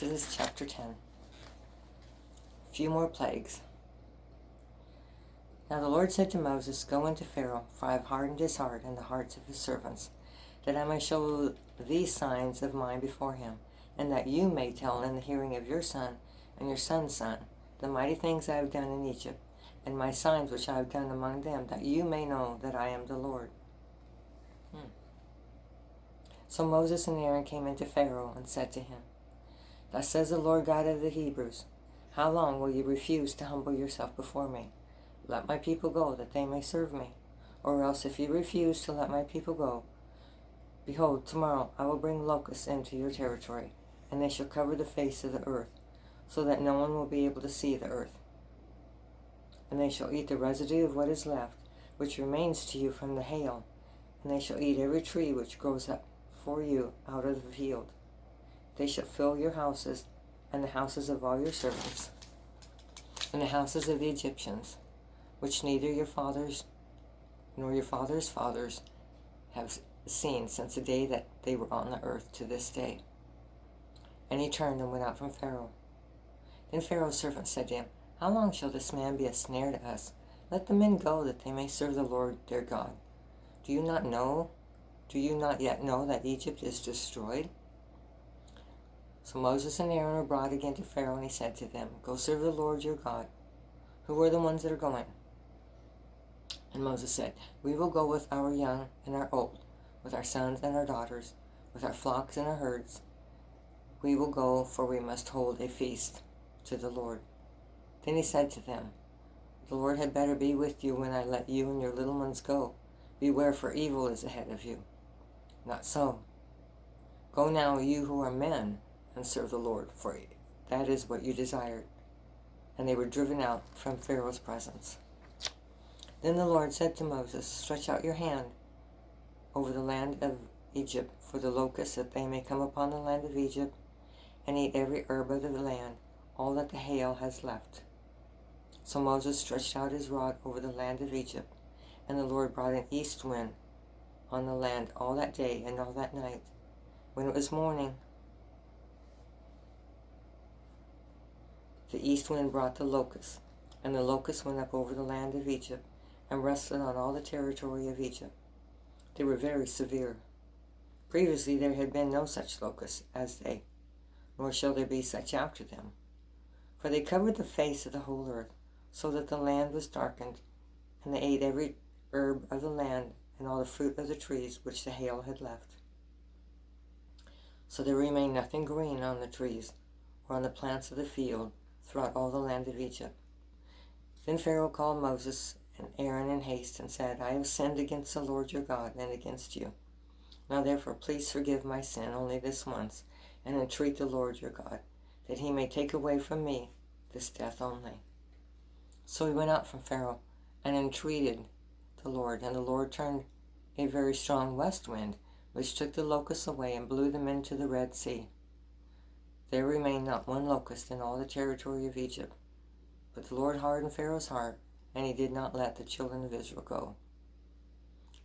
Exodus chapter 10. A few more plagues. Now the Lord said to Moses, Go into Pharaoh, for I have hardened his heart and the hearts of his servants, that I may show these signs of mine before him, and that you may tell in the hearing of your son and your son's son the mighty things I have done in Egypt, and my signs which I have done among them, that you may know that I am the Lord. So Moses and Aaron came into Pharaoh and said to him, Thus says the Lord God of the Hebrews, How long will you refuse to humble yourself before me? Let my people go, that they may serve me. Or else, if you refuse to let my people go, behold, tomorrow I will bring locusts into your territory, and they shall cover the face of the earth, so that no one will be able to see the earth. And they shall eat the residue of what is left, which remains to you from the hail, and they shall eat every tree which grows up for you out of the field. They shall fill your houses, and the houses of all your servants, and the houses of the Egyptians, which neither your fathers nor your fathers' fathers have seen since the day that they were on the earth to this day. And he turned and went out from Pharaoh. Then Pharaoh's servants said to him, How long shall this man be a snare to us? Let the men go, that they may serve the Lord their God. Do you not yet know that Egypt is destroyed? So Moses and Aaron were brought again to Pharaoh, and he said to them, Go serve the Lord your God. Who are the ones that are going? And Moses said, We will go with our young and our old, with our sons and our daughters, with our flocks and our herds. We will go, for we must hold a feast to the Lord. Then he said to them, The Lord had better be with you when I let you and your little ones go. Beware, for evil is ahead of you. Not so. Go now, you who are men, and serve the Lord, for that is what you desired. And they were driven out from Pharaoh's presence. Then the Lord said to Moses, Stretch out your hand over the land of Egypt for the locusts, that they may come upon the land of Egypt and eat every herb of the land, all that the hail has left. So Moses stretched out his rod over the land of Egypt, and the Lord brought an east wind on the land all that day and all that night. When it was morning, the east wind brought the locusts, and the locusts went up over the land of Egypt, and rested on all the territory of Egypt. They were very severe. Previously there had been no such locusts as they, nor shall there be such after them. For they covered the face of the whole earth, so that the land was darkened, and they ate every herb of the land, and all the fruit of the trees which the hail had left. So there remained nothing green on the trees, or on the plants of the field, throughout all the land of Egypt. Then Pharaoh called Moses and Aaron in haste, and said, I have sinned against the Lord your God, and against you. Now therefore please forgive my sin only this once, and entreat the Lord your God, that he may take away from me this death only. So he went out from Pharaoh, and entreated the Lord, and the Lord turned a very strong west wind, which took the locusts away, and blew them into the Red Sea. There remained not one locust in all the territory of Egypt. But the Lord hardened Pharaoh's heart, and he did not let the children of Israel go.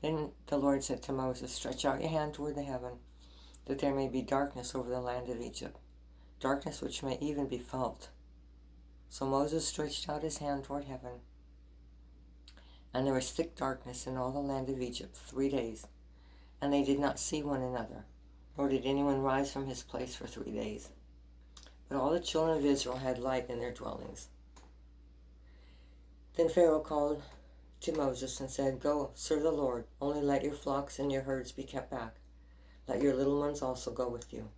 Then the Lord said to Moses, Stretch out your hand toward the heaven, that there may be darkness over the land of Egypt, darkness which may even be felt. So Moses stretched out his hand toward heaven, and there was thick darkness in all the land of Egypt 3 days, and they did not see one another, nor did anyone rise from his place for 3 days. But all the children of Israel had light in their dwellings. Then Pharaoh called to Moses and said, Go, serve the Lord, only let your flocks and your herds be kept back. Let your little ones also go with you.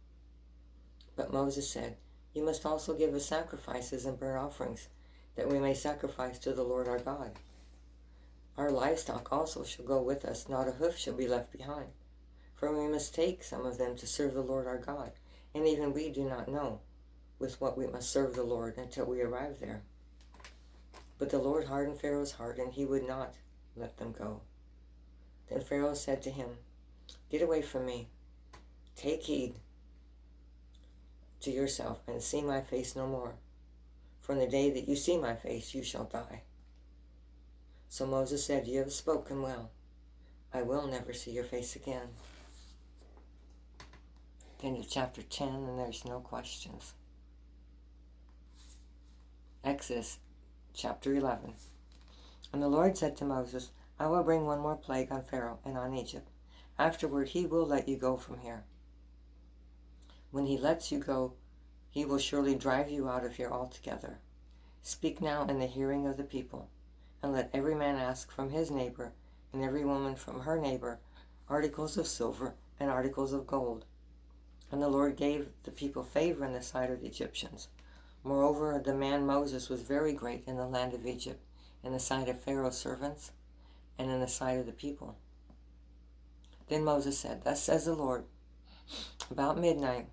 But Moses said, You must also give us sacrifices and burnt offerings, that we may sacrifice to the Lord our God. Our livestock also shall go with us, not a hoof shall be left behind. For we must take some of them to serve the Lord our God, and even we do not know with what we must serve the Lord until we arrive there. But the Lord hardened Pharaoh's heart, and he would not let them go. Then Pharaoh said to him, Get away from me. Take heed to yourself, and see my face no more. For in the day that you see my face, you shall die. So Moses said, You have spoken well. I will never see your face again. End of chapter 10, and there's no questions. Exodus chapter 11. And the Lord said to Moses, I will bring one more plague on Pharaoh and on Egypt. Afterward he will let you go from here. When he lets you go, he will surely drive you out of here altogether. Speak now in the hearing of the people, and let every man ask from his neighbor, and every woman from her neighbor, articles of silver and articles of gold. And the Lord gave the people favor in the sight of the Egyptians. Moreover, the man Moses was very great in the land of Egypt, in the sight of Pharaoh's servants, and in the sight of the people. Then Moses said, Thus says the Lord, about midnight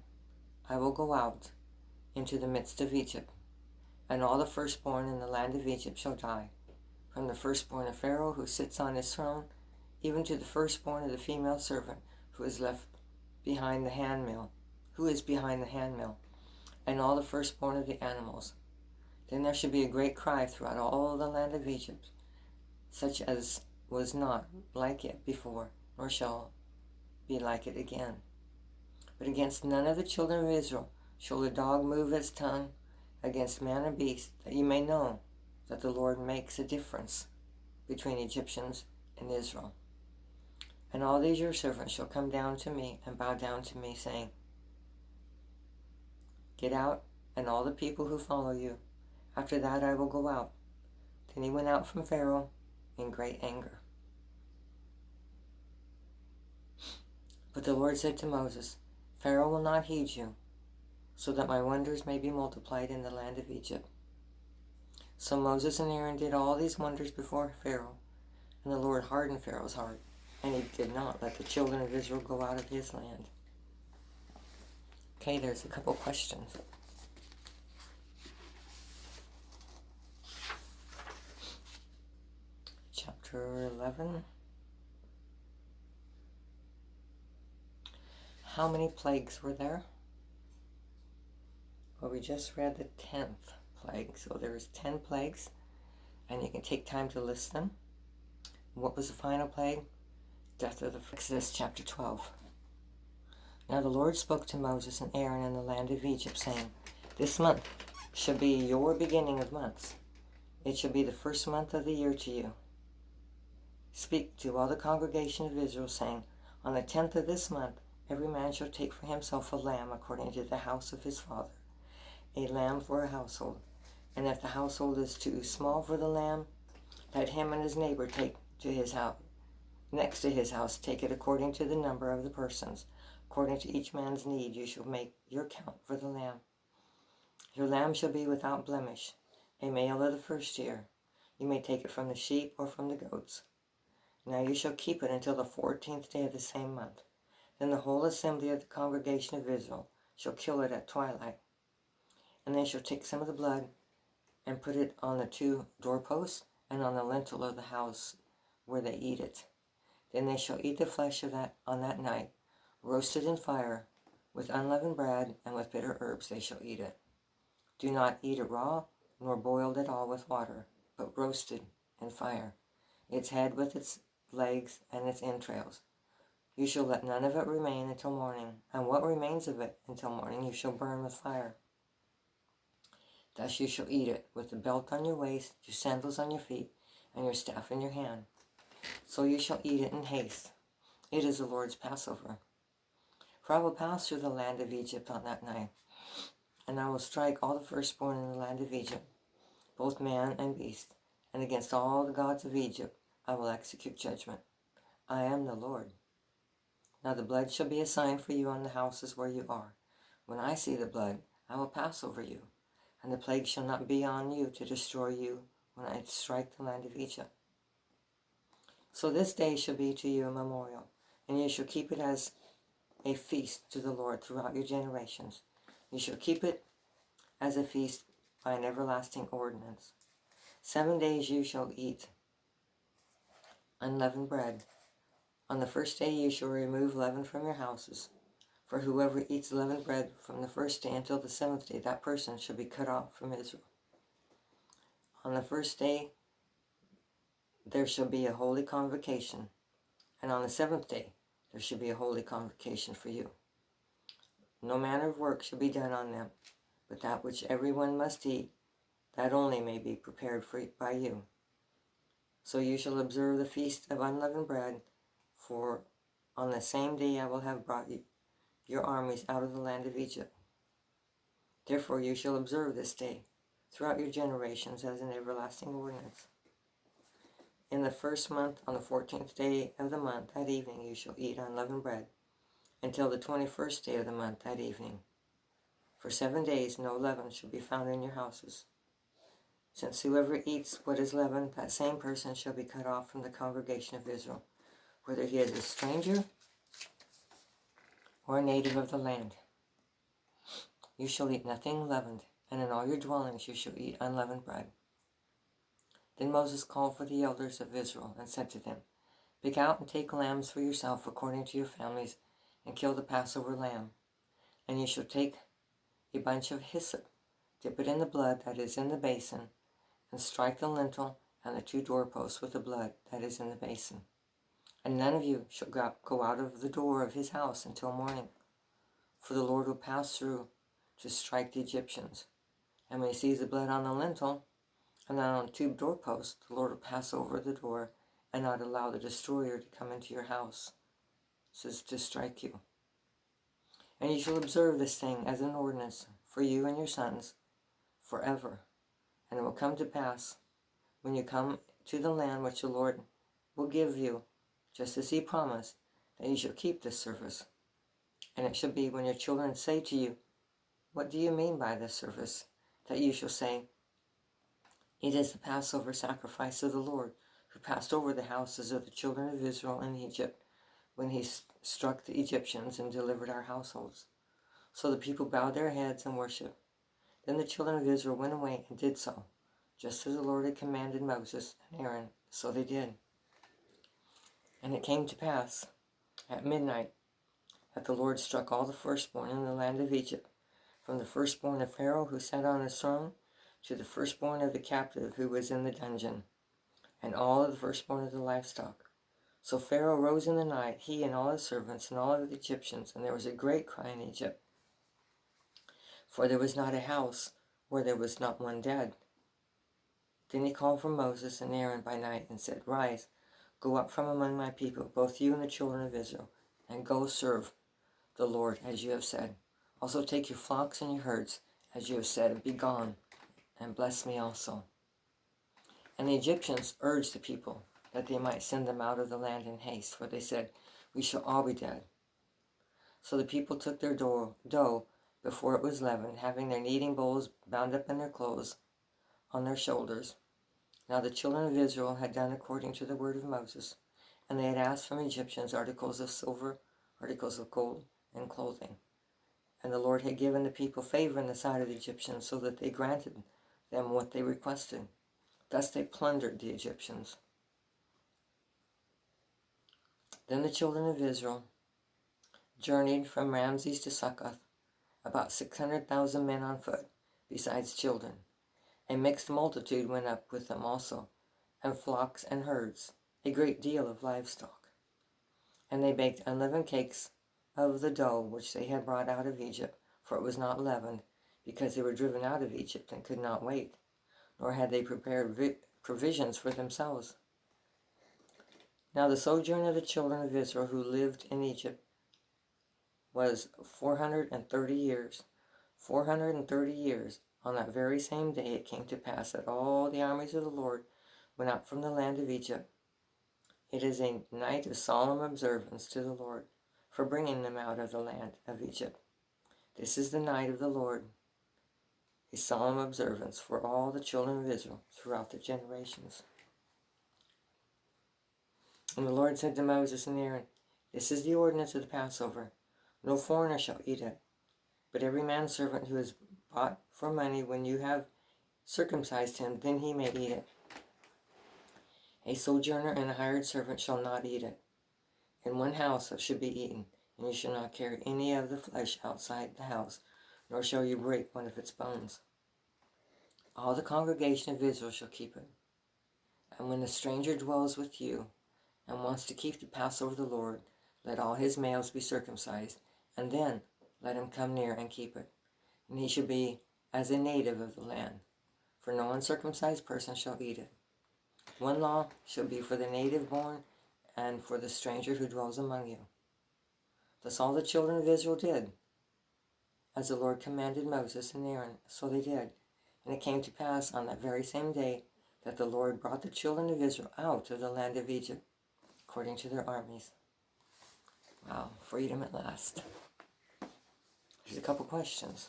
I will go out into the midst of Egypt, and all the firstborn in the land of Egypt shall die, from the firstborn of Pharaoh who sits on his throne, even to the firstborn of the female servant who is behind the handmill, and all the firstborn of the animals. Then there shall be a great cry throughout all the land of Egypt, such as was not like it before, nor shall be like it again. But against none of the children of Israel shall the dog move its tongue, against man or beast, that ye may know that the Lord makes a difference between Egyptians and Israel. And all these your servants shall come down to me and bow down to me, saying, Get out, and all the people who follow you. After that I will go out. Then he went out from Pharaoh in great anger. But the Lord said to Moses, Pharaoh will not heed you, so that my wonders may be multiplied in the land of Egypt. So Moses and Aaron did all these wonders before Pharaoh, and the Lord hardened Pharaoh's heart, and he did not let the children of Israel go out of his land. Okay, there's a couple questions. Chapter 11. How many plagues were there? Well, we just read the 10th plague, so there's 10 plagues, and you can take time to list them. What was the final plague? Death of the Exodus chapter 12. Now the Lord spoke to Moses and Aaron in the land of Egypt, saying, This month shall be your beginning of months. It shall be the first month of the year to you. Speak to all the congregation of Israel, saying, On the 10th of this month, every man shall take for himself a lamb according to the house of his father, a lamb for a household. And if the household is too small for the lamb, let him and his neighbor take to his house, next to his house, take it according to the number of the persons. According to each man's need, you shall make your count for the lamb. Your lamb shall be without blemish, a male of the first year. You may take it from the sheep or from the goats. Now you shall keep it until the 14th day of the same month. Then the whole assembly of the congregation of Israel shall kill it at twilight. And they shall take some of the blood and put it on the 2 doorposts and on the lintel of the house where they eat it. Then they shall eat the flesh of that on that night, roasted in fire, with unleavened bread, and with bitter herbs they shall eat it. Do not eat it raw, nor boiled at all with water, but roasted in fire, its head with its legs and its entrails. You shall let none of it remain until morning, and what remains of it until morning you shall burn with fire. Thus you shall eat it, with the belt on your waist, your sandals on your feet, and your staff in your hand. So you shall eat it in haste. It is the Lord's Passover. For I will pass through the land of Egypt on that night, and I will strike all the firstborn in the land of Egypt, both man and beast, and against all the gods of Egypt I will execute judgment. I am the Lord. Now the blood shall be a sign for you on the houses where you are. When I see the blood, I will pass over you, and the plague shall not be on you to destroy you when I strike the land of Egypt. So this day shall be to you a memorial, and you shall keep it as a feast to the Lord throughout your generations. You shall keep it as a feast by an everlasting ordinance. 7 days you shall eat unleavened bread. On the first day you shall remove leaven from your houses. For whoever eats leavened bread from the first day until the 7th day, that person shall be cut off from Israel. On the first day there shall be a holy convocation, and on the 7th day there shall be a holy convocation for you. No manner of work shall be done on them, but that which everyone must eat that only may be prepared by you. So you shall observe the feast of unleavened bread, for on the same day I will have brought your armies out of the land of Egypt. Therefore you shall observe this day throughout your generations as an everlasting ordinance. In the first month, on the 14th day of the month, that evening you shall eat unleavened bread, until the 21st day of the month, that evening. For 7 days no leaven shall be found in your houses. Since whoever eats what is leavened, that same person shall be cut off from the congregation of Israel, whether he is a stranger or a native of the land. You shall eat nothing leavened, and in all your dwellings you shall eat unleavened bread. Then Moses called for the elders of Israel and said to them, Pick out and take lambs for yourself according to your families, and kill the Passover lamb. And you shall take a bunch of hyssop, dip it in the blood that is in the basin, and strike the lintel and the 2 doorposts with the blood that is in the basin. And none of you shall go out of the door of his house until morning, for the Lord will pass through to strike the Egyptians. And when he sees the blood on the lintel and on the 2 doorposts, the Lord will pass over the door and not allow the destroyer to come into your house, so as to strike you. And you shall observe this thing as an ordinance for you and your sons forever. And it will come to pass, when you come to the land which the Lord will give you, just as he promised, that you shall keep this service. And it shall be, when your children say to you, What do you mean by this service? That you shall say, It is the Passover sacrifice of the Lord, who passed over the houses of the children of Israel in Egypt, when he struck the Egyptians and delivered our households. So the people bowed their heads and worshipped. Then the children of Israel went away and did so, just as the Lord had commanded Moses and Aaron, so they did. And it came to pass, at midnight, that the Lord struck all the firstborn in the land of Egypt, from the firstborn of Pharaoh who sat on his throne, to the firstborn of the captive who was in the dungeon, and all of the firstborn of the livestock. So Pharaoh rose in the night, he and all his servants and all of the Egyptians, and there was a great cry in Egypt, for there was not a house where there was not one dead. Then he called for Moses and Aaron by night and said, Rise, go up from among my people, both you and the children of Israel, and go serve the Lord as you have said. Also take your flocks and your herds, as you have said, and be gone, and bless me also. And the Egyptians urged the people that they might send them out of the land in haste, for they said, We shall all be dead. So the people took their dough before it was leavened, having their kneading bowls bound up in their clothes on their shoulders. Now the children of Israel had done according to the word of Moses, and they had asked from Egyptians articles of silver, articles of gold, and clothing. And the Lord had given the people favor in the sight of the Egyptians, so that they granted them what they requested. Thus they plundered the Egyptians. Then the children of Israel journeyed from Ramses to Succoth, about 600,000 men on foot, besides children. A mixed multitude went up with them also, and flocks and herds, a great deal of livestock. And they baked unleavened cakes of the dough which they had brought out of Egypt, for it was not leavened, because they were driven out of Egypt and could not wait, nor had they prepared provisions for themselves. Now the sojourn of the children of Israel who lived in Egypt was 430 years. 430 years. On that very same day it came to pass that all the armies of the Lord went out from the land of Egypt. It is a night of solemn observance to the Lord, for bringing them out of the land of Egypt. This is the night of the Lord, a solemn observance for all the children of Israel throughout the generations. And the Lord said to Moses and Aaron, This is the ordinance of the Passover. No foreigner shall eat it, but every manservant who is bought for money, when you have circumcised him, then he may eat it. A sojourner and a hired servant shall not eat it. In one house it should be eaten, and you shall not carry any of the flesh outside the house, nor shall you break one of its bones. All the congregation of Israel shall keep it. And when the stranger dwells with you, and wants to keep the Passover of the Lord, let all his males be circumcised, and then let him come near and keep it. And he shall be as a native of the land. for no uncircumcised person shall eat it. One law shall be for the native born and for the stranger who dwells among you. Thus all the children of Israel did, as the Lord commanded Moses and Aaron, so they did. And it came to pass on that very same day that the Lord brought the children of Israel out of the land of Egypt, according to their armies. Wow, freedom at last. Here's a couple questions.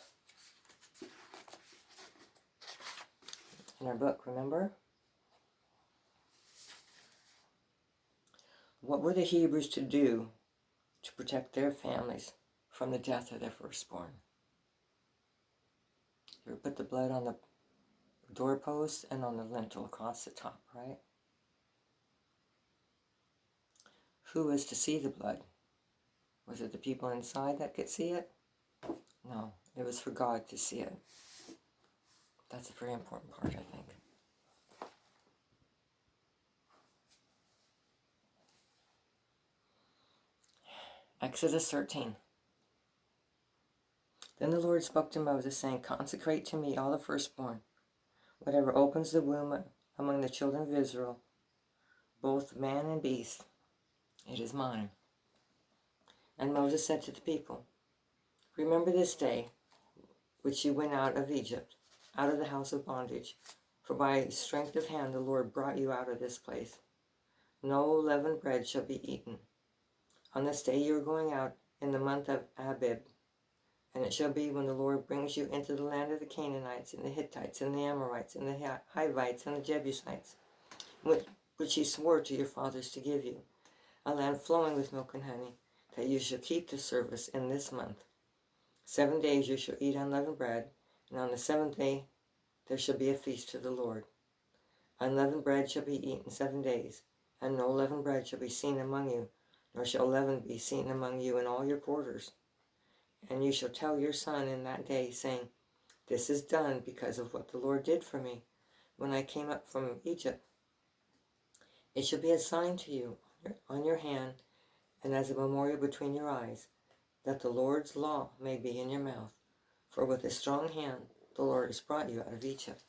In our book, remember? What were the Hebrews to do to protect their families from the death of their firstborn? They would put the blood on the doorpost and on the lintel across the top, right? Who was to see the blood? Was it the people inside that could see it? No, it was for God to see it. That's a very important part, I think. Exodus 13. Then the Lord spoke to Moses, saying, Consecrate to me all the firstborn, whatever opens the womb among the children of Israel, both man and beast, it is mine. And Moses said to the people, Remember this day which you went out of Egypt, out of the house of bondage, for by strength of hand the Lord brought you out of this place. No leavened bread shall be eaten. On this day you are going out in the month of Abib, and it shall be when the Lord brings you into the land of the Canaanites, and the Hittites, and the Amorites, and the Hivites, and the Jebusites, which he swore to your fathers to give you, a land flowing with milk and honey, that you shall keep the service in this month. 7 days you shall eat unleavened bread, and on the 7th day there shall be a feast to the Lord. Unleavened bread shall be eaten 7 days, and no leavened bread shall be seen among you, nor shall leaven be seen among you in all your quarters. And you shall tell your son in that day, saying, This is done because of what the Lord did for me when I came up from Egypt. It shall be a sign to you on your hand, and as a memorial between your eyes, that the Lord's law may be in your mouth. For with a strong hand the Lord has brought you out of Egypt.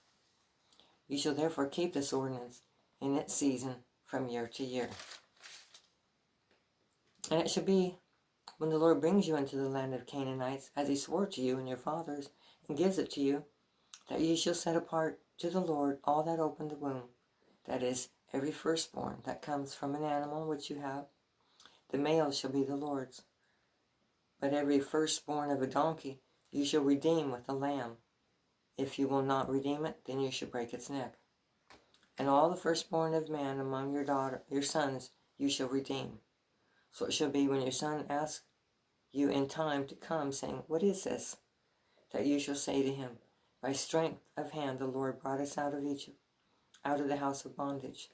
You shall therefore keep this ordinance in its season from year to year. And it shall be, when the Lord brings you into the land of Canaanites, as he swore to you and your fathers, and gives it to you, that ye shall set apart to the Lord all that open the womb, that is, every firstborn that comes from an animal which you have. The male shall be the Lord's. But every firstborn of a donkey you shall redeem with a lamb. If you will not redeem it, then you shall break its neck. And all the firstborn of man among your sons you shall redeem. So it shall be when your son asks you in time to come, saying, What is this? That you shall say to him, By strength of hand the Lord brought us out of Egypt, out of the house of bondage.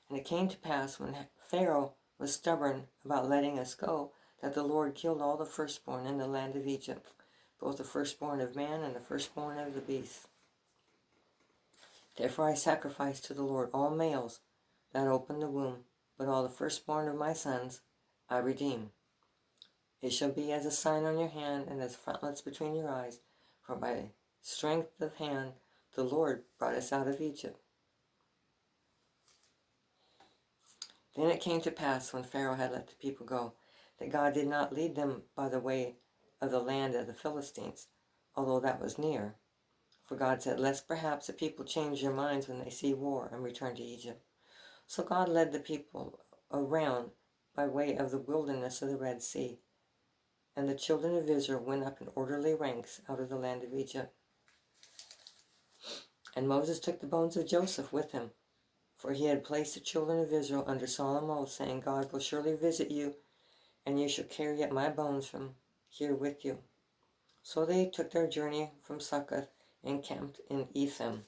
And it came to pass, when Pharaoh was stubborn about letting us go, that the Lord killed all the firstborn in the land of Egypt, both the firstborn of man and the firstborn of the beast. Therefore I sacrifice to the Lord all males that open the womb, but all the firstborn of my sons I redeem. It shall be as a sign on your hand and as frontlets between your eyes, for by strength of hand the Lord brought us out of Egypt. Then it came to pass, when Pharaoh had let the people go, that God did not lead them by the way of the land of the Philistines, although that was near. For God said, Lest perhaps the people change their minds when they see war and return to Egypt. So God led the people around by way of the wilderness of the Red Sea. And the children of Israel went up in orderly ranks out of the land of Egypt. And Moses took the bones of Joseph with him, for he had placed the children of Israel under solemn oath, saying, God will surely visit you, and you shall carry up my bones from here with you. So they took their journey from Succoth and camped in Etham,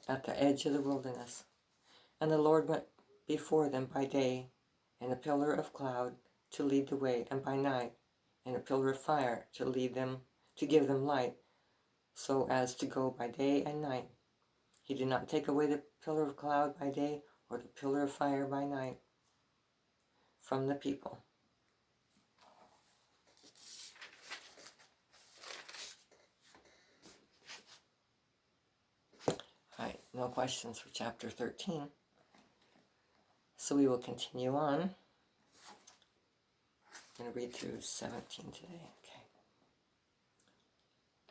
at the edge of the wilderness. And the Lord went before them by day in a pillar of cloud to lead the way, and by night in a pillar of fire to lead them, to give them light, so as to go by day and night. He did not take away the pillar of cloud by day or the pillar of fire by night from the people. No questions for chapter 13. So we will continue on. I'm going to read through 17 today. Okay.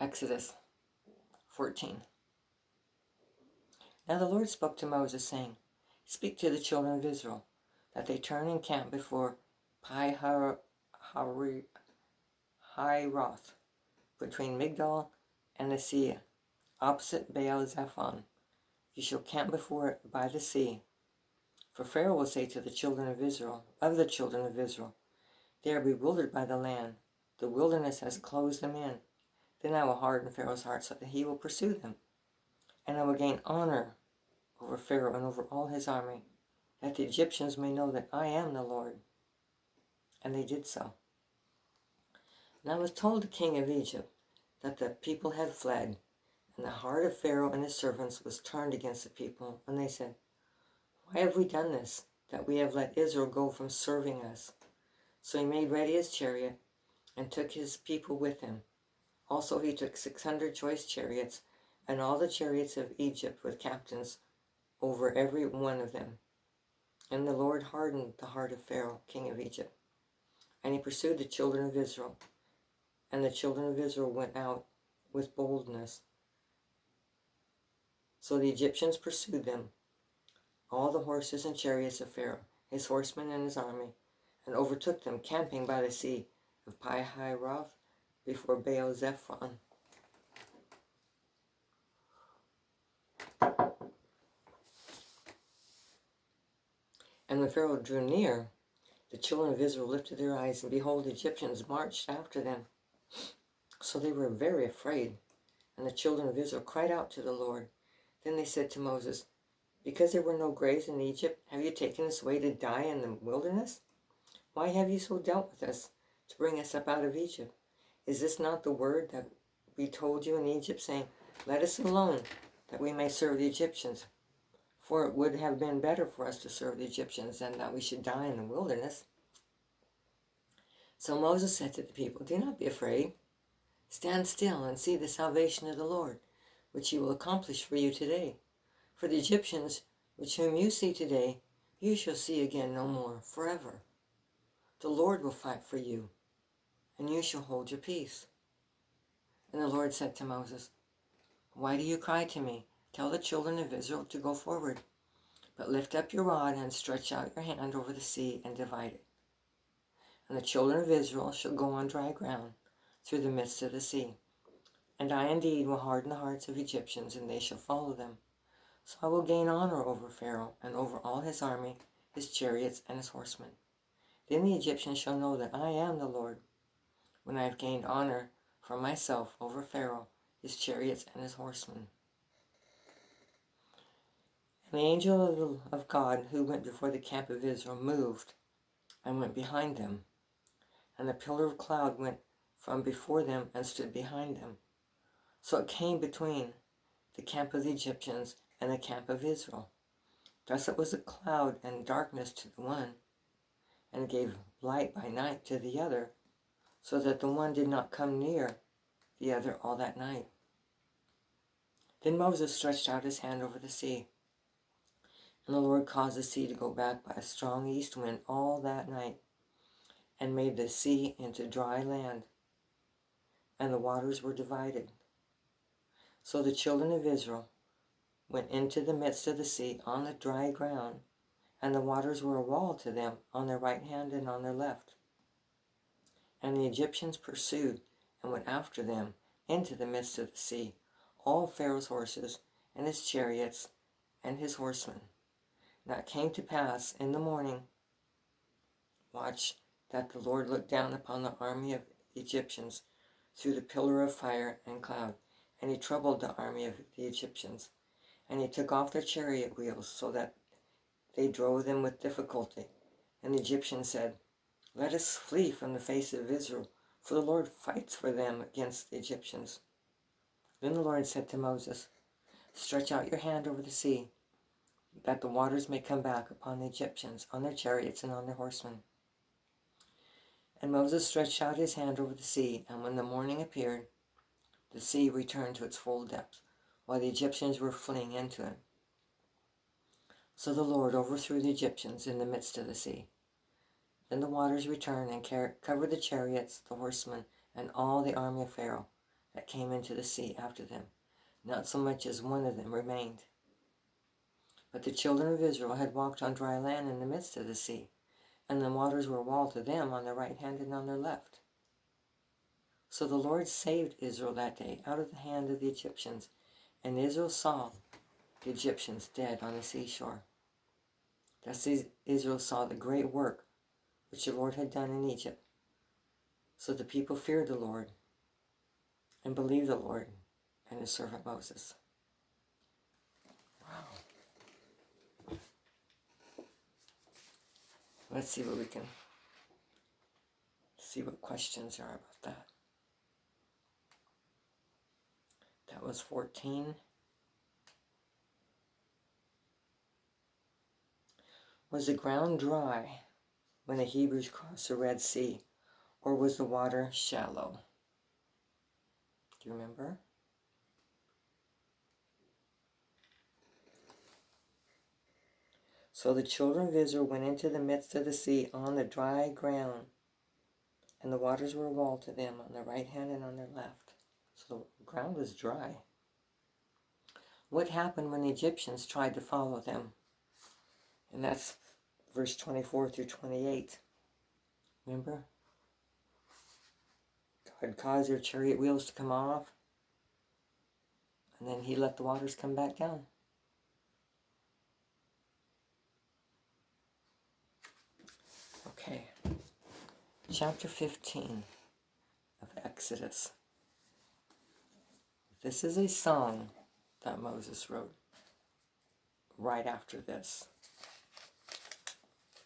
Exodus 14. Now the Lord spoke to Moses, saying, Speak to the children of Israel, that they turn and camp before Pi-Hahiroth, between Migdol and the sea, opposite Baal-Zephon. You shall camp before it by the sea. For Pharaoh will say to the children of Israel, they are bewildered by the land. The wilderness has closed them in. Then I will harden Pharaoh's heart so that he will pursue them. And I will gain honor over Pharaoh and over all his army, that the Egyptians may know that I am the Lord. And they did so. And I was told the king of Egypt that the people had fled, and the heart of Pharaoh and his servants was turned against the people. And they said, Why have we done this, that we have let Israel go from serving us? So he made ready his chariot and took his people with him. Also he took 600 choice chariots and all the chariots of Egypt with captains over every one of them. And the Lord hardened the heart of Pharaoh, king of Egypt. And he pursued the children of Israel. And the children of Israel went out with boldness. So the Egyptians pursued them, all the horses and chariots of Pharaoh, his horsemen and his army, and overtook them, camping by the sea of Pi-Hahiroth before Baal-Zephon. And when Pharaoh drew near, the children of Israel lifted their eyes, and behold, the Egyptians marched after them. So they were very afraid, and the children of Israel cried out to the Lord. Then they said to Moses, Because there were no graves in Egypt, have you taken us away to die in the wilderness? Why have you so dealt with us, to bring us up out of Egypt? Is this not the word that we told you in Egypt, saying, Let us alone, that we may serve the Egyptians? For it would have been better for us to serve the Egyptians than that we should die in the wilderness. So Moses said to the people, Do not be afraid. Stand still and see the salvation of the Lord, which he will accomplish for you today. For the Egyptians, which whom you see today, you shall see again no more forever. The Lord will fight for you, and you shall hold your peace. And the Lord said to Moses, Why do you cry to me? Tell the children of Israel to go forward. But lift up your rod and stretch out your hand over the sea and divide it. And the children of Israel shall go on dry ground through the midst of the sea. And I indeed will harden the hearts of Egyptians, and they shall follow them. So I will gain honor over Pharaoh and over all his army, his chariots, and his horsemen. Then the Egyptians shall know that I am the Lord, when I have gained honor for myself over Pharaoh, his chariots, and his horsemen. And the angel of God who went before the camp of Israel moved and went behind them. And the pillar of cloud went from before them and stood behind them. So it came between the camp of the Egyptians and the camp of Israel. Thus it was a cloud and darkness to the one, and gave light by night to the other, so that the one did not come near the other all that night. Then Moses stretched out his hand over the sea, and the Lord caused the sea to go back by a strong east wind all that night, and made the sea into dry land, and the waters were divided. So the children of Israel went into the midst of the sea on the dry ground, and the waters were a wall to them on their right hand and on their left. And the Egyptians pursued and went after them into the midst of the sea, all Pharaoh's horses and his chariots and his horsemen. Now it came to pass in the morning, watch, that the Lord looked down upon the army of the Egyptians through the pillar of fire and cloud, and he troubled the army of the Egyptians. And he took off their chariot wheels, so that they drove them with difficulty. And the Egyptians said, Let us flee from the face of Israel, for the Lord fights for them against the Egyptians. Then the Lord said to Moses, Stretch out your hand over the sea, that the waters may come back upon the Egyptians, on their chariots and on their horsemen. And Moses stretched out his hand over the sea, and when the morning appeared, the sea returned to its full depth, while the Egyptians were fleeing into it. So the Lord overthrew the Egyptians in the midst of the sea. Then the waters returned and covered the chariots, the horsemen, and all the army of Pharaoh that came into the sea after them. Not so much as one of them remained. But the children of Israel had walked on dry land in the midst of the sea, and the waters were walled to them on their right hand and on their left. So the Lord saved Israel that day out of the hand of the Egyptians, and Israel saw the Egyptians dead on the seashore. Thus Israel saw the great work which the Lord had done in Egypt. So the people feared the Lord and believed the Lord and his servant Moses. Wow. Let's see what we can see what questions are about that. That was 14. Was the ground dry when the Hebrews crossed the Red Sea, or was the water shallow? Do you remember? So the children of Israel went into the midst of the sea on the dry ground, and the waters were walled to them on their right hand and on their left. So the ground was dry. What happened when the Egyptians tried to follow them? And that's verse 24 through 28. Remember? God caused their chariot wheels to come off, and then he let the waters come back down. Okay. Chapter 15 of Exodus. This is a song that Moses wrote right after this.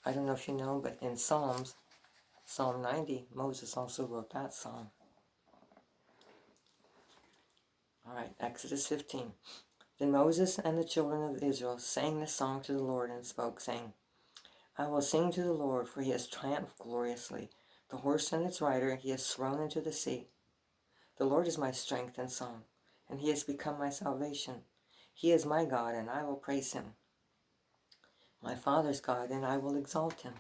I don't know if you know, but in Psalms, Psalm 90, Moses also wrote that song. All right, Exodus 15. Then Moses and the children of Israel sang this song to the Lord and spoke, saying, I will sing to the Lord, for he has triumphed gloriously. The horse and its rider he has thrown into the sea. The Lord is my strength and song, and he has become my salvation. He is my God, and I will praise him. My father's God, and I will exalt him.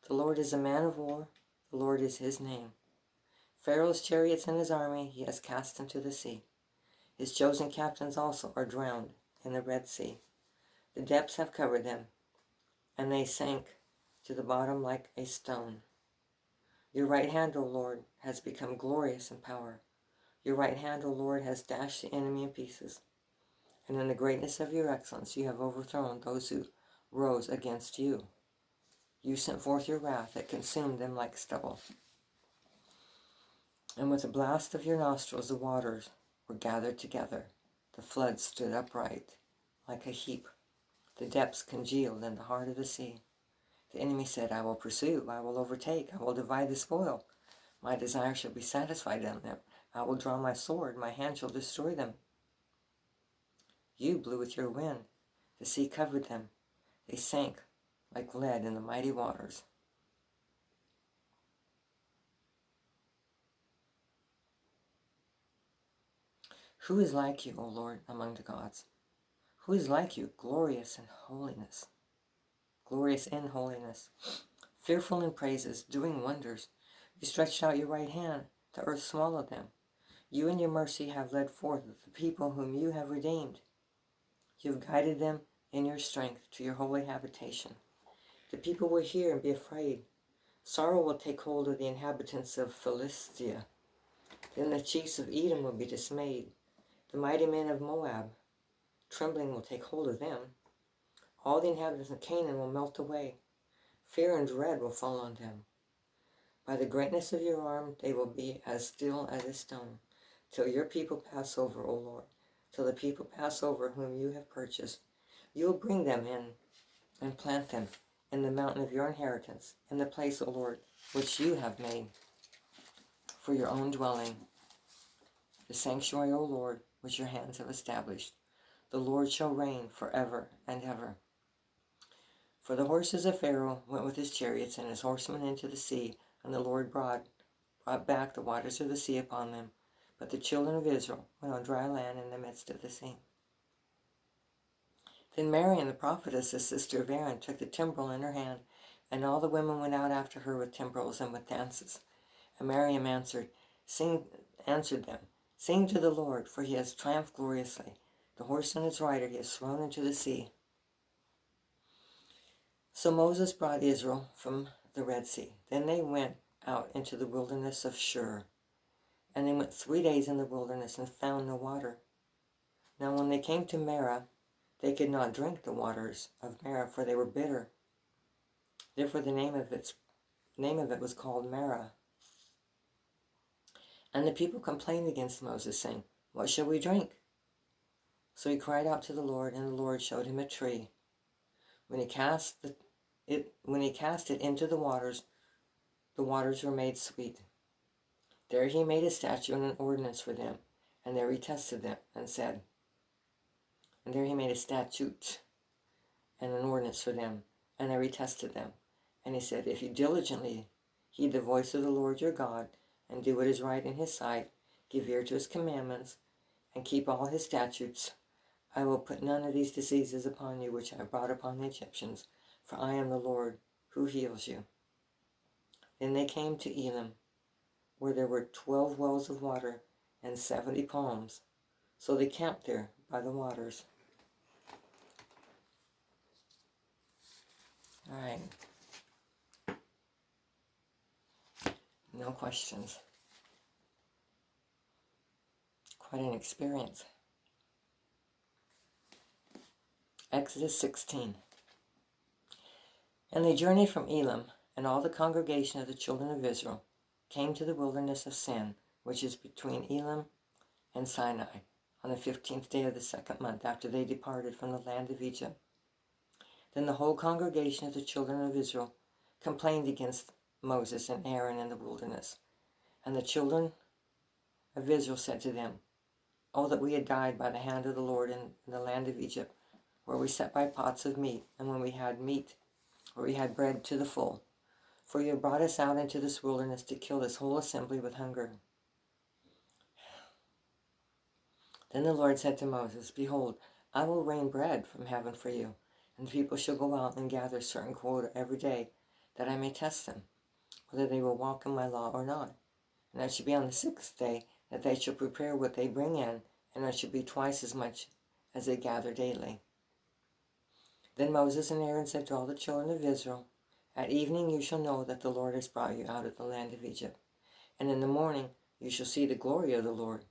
The Lord is a man of war. The Lord is his name. Pharaoh's chariots and his army he has cast into the sea. His chosen captains also are drowned in the Red Sea. The depths have covered them, and they sank to the bottom like a stone. Your right hand, O Lord, has become glorious in power. Your right hand, O Lord, has dashed the enemy in pieces. And in the greatness of your excellence you have overthrown those who rose against you. You sent forth your wrath that consumed them like stubble. And with the blast of your nostrils the waters were gathered together. The flood stood upright like a heap. The depths congealed in the heart of the sea. The enemy said, I will pursue, I will overtake, I will divide the spoil. My desire shall be satisfied in them. I will draw my sword, my hand shall destroy them. You blew with your wind. The sea covered them. They sank like lead in the mighty waters. Who is like you, O Lord, among the gods? Who is like you, glorious in holiness? Glorious in holiness, fearful in praises, doing wonders. You stretched out your right hand, the earth swallowed them. You in your mercy have led forth the people whom you have redeemed. You have guided them in your strength to your holy habitation. The people will hear and be afraid. Sorrow will take hold of the inhabitants of Philistia. Then the chiefs of Edom will be dismayed. The mighty men of Moab, trembling will take hold of them. All the inhabitants of Canaan will melt away. Fear and dread will fall on them. By the greatness of your arm they will be as still as a stone, till your people pass over, O Lord, till the people pass over whom you have purchased. You will bring them in and plant them in the mountain of your inheritance, in the place, O Lord, which you have made for your own dwelling, the sanctuary, O Lord, which your hands have established. The Lord shall reign forever and ever. For the horses of Pharaoh went with his chariots and his horsemen into the sea, and the Lord brought back the waters of the sea upon them. But the children of Israel went on dry land in the midst of the sea. Then Miriam the prophetess, the sister of Aaron, took the timbrel in her hand, and all the women went out after her with timbrels and with dances. And Miriam answered them, Sing to the Lord, for he has triumphed gloriously. The horse and its rider he has thrown into the sea. So Moses brought Israel from the Red Sea. Then they went out into the wilderness of Shur. And they went 3 days in the wilderness and found no water. Now when they came to Marah, they could not drink the waters of Marah, for they were bitter. Therefore the name of it was called Marah. And the people complained against Moses, saying, What shall we drink? So he cried out to the Lord, and the Lord showed him a tree. When he cast it into the waters were made sweet. There he made a statute and an ordinance for them, and there he tested them, and said, and there he made a statute and an ordinance for them, and there he tested them. And he said, If you diligently heed the voice of the Lord your God, and do what is right in his sight, give ear to his commandments, and keep all his statutes, I will put none of these diseases upon you which I brought upon the Egyptians, for I am the Lord who heals you. Then they came to Elim, where there were 12 wells of water and 70 palms. So they camped there by the waters. All right. No questions. Quite an experience. Exodus 16. And they journeyed from Elim, and all the congregation of the children of Israel came to the wilderness of Sin, which is between Elim and Sinai, on the 15th day of the 2nd month after they departed from the land of Egypt. Then the whole congregation of the children of Israel complained against Moses and Aaron in the wilderness. And the children of Israel said to them, Oh, that we had died by the hand of the Lord in the land of Egypt, where we sat by pots of meat, and when we had meat, where we had bread to the full. For you have brought us out into this wilderness to kill this whole assembly with hunger. Then the Lord said to Moses, Behold, I will rain bread from heaven for you, and the people shall go out and gather a certain quota every day, that I may test them, whether they will walk in my law or not. And it shall be on the 6th day that they shall prepare what they bring in, and it shall be twice as much as they gather daily. Then Moses and Aaron said to all the children of Israel, At evening you shall know that the Lord has brought you out of the land of Egypt, and in the morning you shall see the glory of the Lord.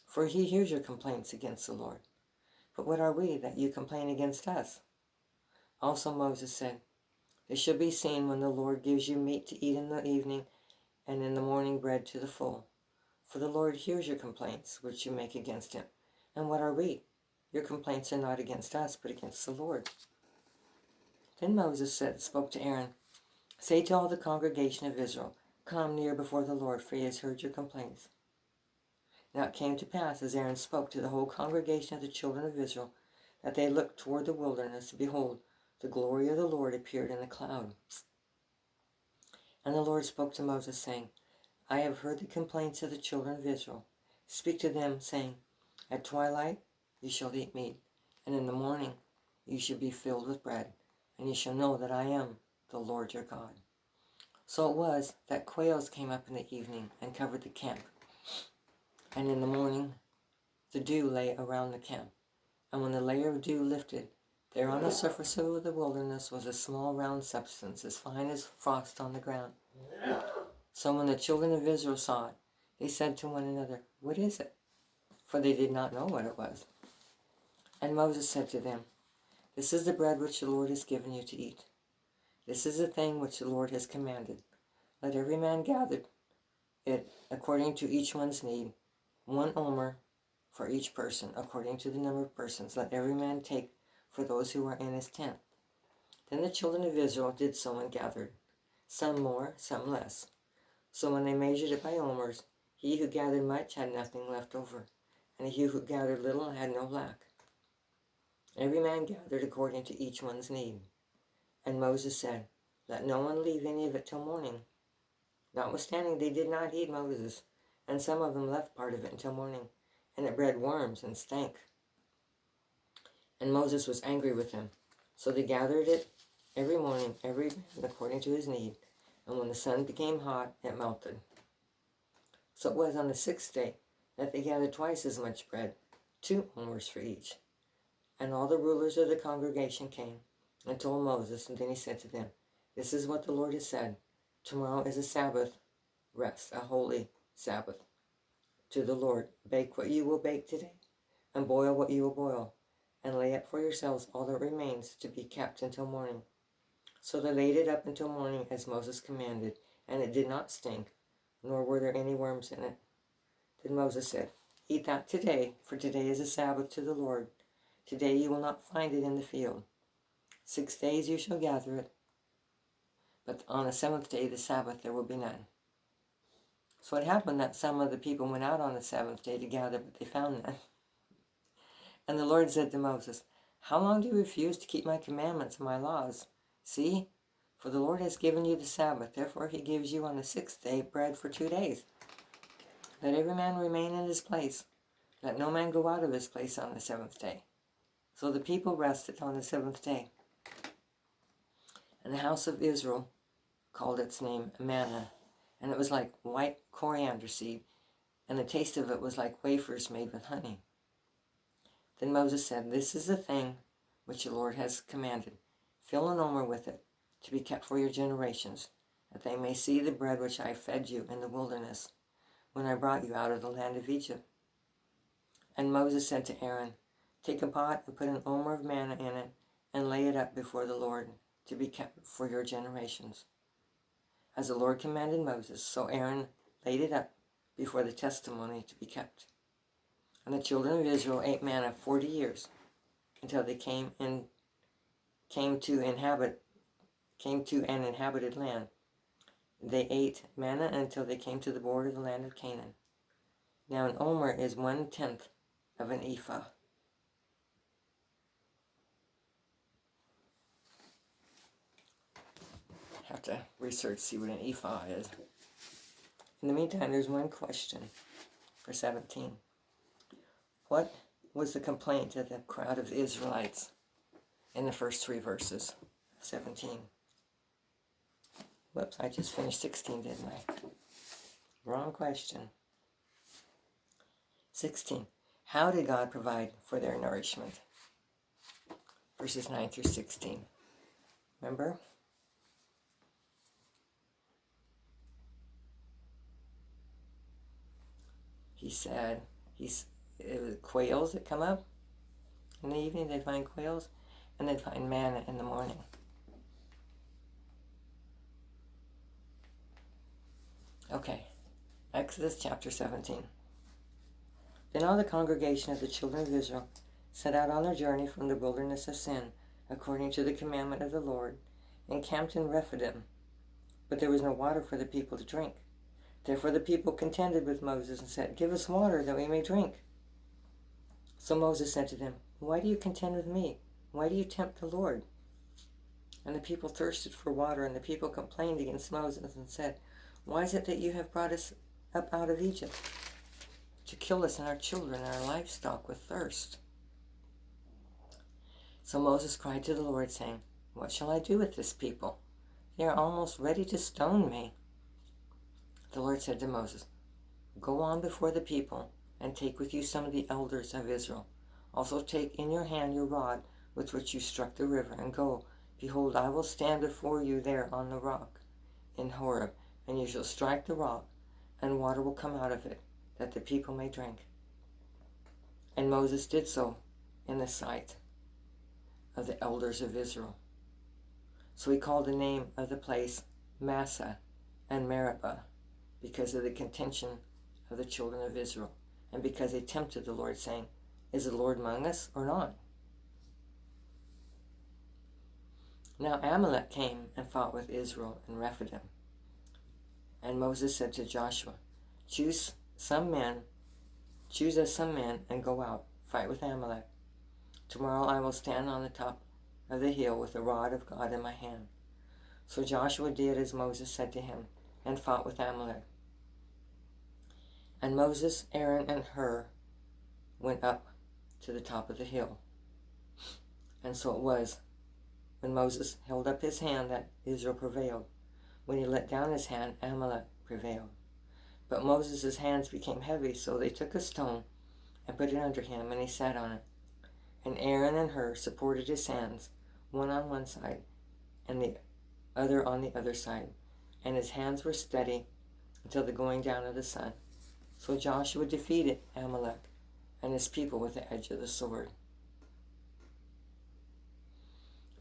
For he hears your complaints against the Lord. But what are we that you complain against us? Also Moses said, It shall be seen when the Lord gives you meat to eat in the evening, and in the morning bread to the full. For the Lord hears your complaints, which you make against him. And what are we? Your complaints are not against us, but against the Lord. Then Moses spoke to Aaron, Say to all the congregation of Israel, Come near before the Lord, for he has heard your complaints. Now it came to pass, as Aaron spoke to the whole congregation of the children of Israel, that they looked toward the wilderness, and behold, the glory of the Lord appeared in the cloud. And the Lord spoke to Moses, saying, I have heard the complaints of the children of Israel. Speak to them, saying, At twilight you shall eat meat, and in the morning you shall be filled with bread, and you shall know that I am the Lord your God. So it was that quails came up in the evening and covered the camp. And in the morning the dew lay around the camp. And when the layer of dew lifted, there on the surface of the wilderness was a small round substance, as fine as frost on the ground. So when the children of Israel saw it, they said to one another, What is it? For they did not know what it was. And Moses said to them, This is the bread which the Lord has given you to eat. This is the thing which the Lord has commanded. Let every man gather it according to each one's need, 1 omer for each person, according to the number of persons. Let every man take for those who are in his tent. Then the children of Israel did so and gathered, some more, some less. So when they measured it by omers, he who gathered much had nothing left over, and he who gathered little had no lack. Every man gathered according to each one's need. And Moses said, Let no one leave any of it till morning. Notwithstanding, they did not heed Moses, and some of them left part of it until morning, and it bred worms and stank. And Moses was angry with them. So they gathered it every morning, every man according to his need. And when the sun became hot, it melted. So it was on the 6th day that they gathered twice as much bread, 2 omers for each. And all the rulers of the congregation came and told Moses, and then he said to them, "This is what the Lord has said. Tomorrow is a Sabbath rest, a holy Sabbath to the Lord. Bake what you will bake today, and boil what you will boil, and lay up for yourselves all that remains to be kept until morning." So they laid it up until morning as Moses commanded, and it did not stink, nor were there any worms in it. Then Moses said, "Eat that today, for today is a Sabbath to the Lord. Today you will not find it in the field. 6 days you shall gather it, but on the 7th day, the Sabbath, there will be none." So it happened that some of the people went out on the 7th day to gather, but they found none. And the Lord said to Moses, "How long do you refuse to keep my commandments and my laws? See, for the Lord has given you the Sabbath, therefore he gives you on the 6th day bread for 2 days. Let every man remain in his place. Let no man go out of his place on the 7th day." So the people rested on the 7th day. And the house of Israel called its name manna, and it was like white coriander seed, and the taste of it was like wafers made with honey. Then Moses said, "This is the thing which the Lord has commanded. Fill an omer with it, to be kept for your generations, that they may see the bread which I fed you in the wilderness, when I brought you out of the land of Egypt." And Moses said to Aaron, "Take a pot and put an omer of manna in it, and lay it up before the Lord, to be kept for your generations." As the Lord commanded Moses, so Aaron laid it up before the testimony to be kept. And the children of Israel ate manna 40 years, until they came to an inhabited land. They ate manna until they came to the border of the land of Canaan. Now an omer is 1/10 of an ephah. Have to research, see what an ephah is. In the meantime, there's one question for 17. What was the complaint of the crowd of the Israelites in the first 3 verses of 17? Whoops, I just finished 16, didn't I? Wrong question. 16. How did God provide for their nourishment? Verses 9 through 16. Remember? He said, it was quails that come up in the evening. They'd find quails, and they'd find manna in the morning. Okay, Exodus chapter 17. Then all the congregation of the children of Israel set out on their journey from the wilderness of Sin, according to the commandment of the Lord, and camped in Rephidim. But there was no water for the people to drink. Therefore the people contended with Moses and said, "Give us water that we may drink." So Moses said to them, "Why do you contend with me? Why do you tempt the Lord?" And the people thirsted for water, and the people complained against Moses and said, "Why is it that you have brought us up out of Egypt to kill us and our children and our livestock with thirst?" So Moses cried to the Lord, saying, "What shall I do with this people? They are almost ready to stone me." The Lord said to Moses, "Go on before the people, and take with you some of the elders of Israel. Also take in your hand your rod with which you struck the river, and go. Behold, I will stand before you there on the rock in Horeb, and you shall strike the rock, and water will come out of it, that the people may drink." And Moses did so in the sight of the elders of Israel. So he called the name of the place Massah and Meribah, because of the contention of the children of Israel, and because they tempted the Lord, saying, "Is the Lord among us or not?" Now Amalek came and fought with Israel in Rephidim. And Moses said to Joshua, Choose us some men, and go out, fight with Amalek. Tomorrow I will stand on the top of the hill with the rod of God in my hand. So Joshua did as Moses said to him, and fought with Amalek. And Moses, Aaron, and Hur went up to the top of the hill. And so it was, when Moses held up his hand, that Israel prevailed. When he let down his hand, Amalek prevailed. But Moses' hands became heavy, so they took a stone and put it under him, and he sat on it. And Aaron and Hur supported his hands, one on one side and the other on the other side. And his hands were steady until the going down of the sun. So Joshua defeated Amalek and his people with the edge of the sword.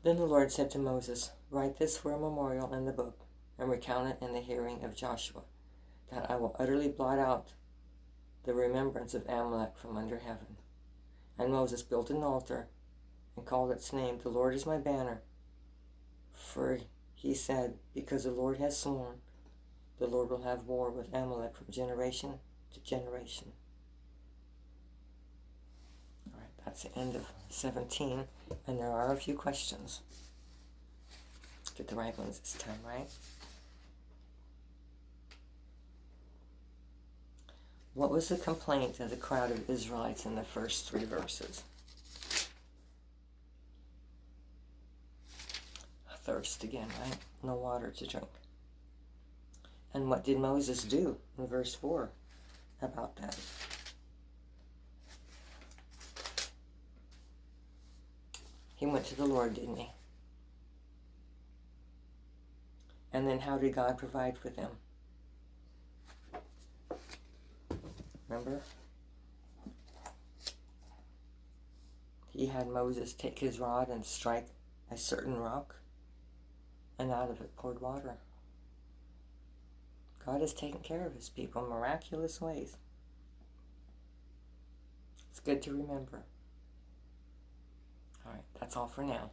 Then the Lord said to Moses, "Write this for a memorial in the book, and recount it in the hearing of Joshua, that I will utterly blot out the remembrance of Amalek from under heaven." And Moses built an altar and called its name, "The Lord is my banner." For he said, because the Lord has sworn, the Lord will have war with Amalek from generation to generation. All right, that's the end of 17, and there are a few questions. Get the right ones this time, right? What was the complaint of the crowd of Israelites in the first 3 verses? Thirst again, right? No water to drink. And what did Moses do in verse 4 about that? He went to the Lord, didn't he? And then how did God provide for them? Remember? He had Moses take his rod and strike a certain rock, and out of it poured water. God has taken care of his people in miraculous ways. It's good to remember. All right, that's all for now.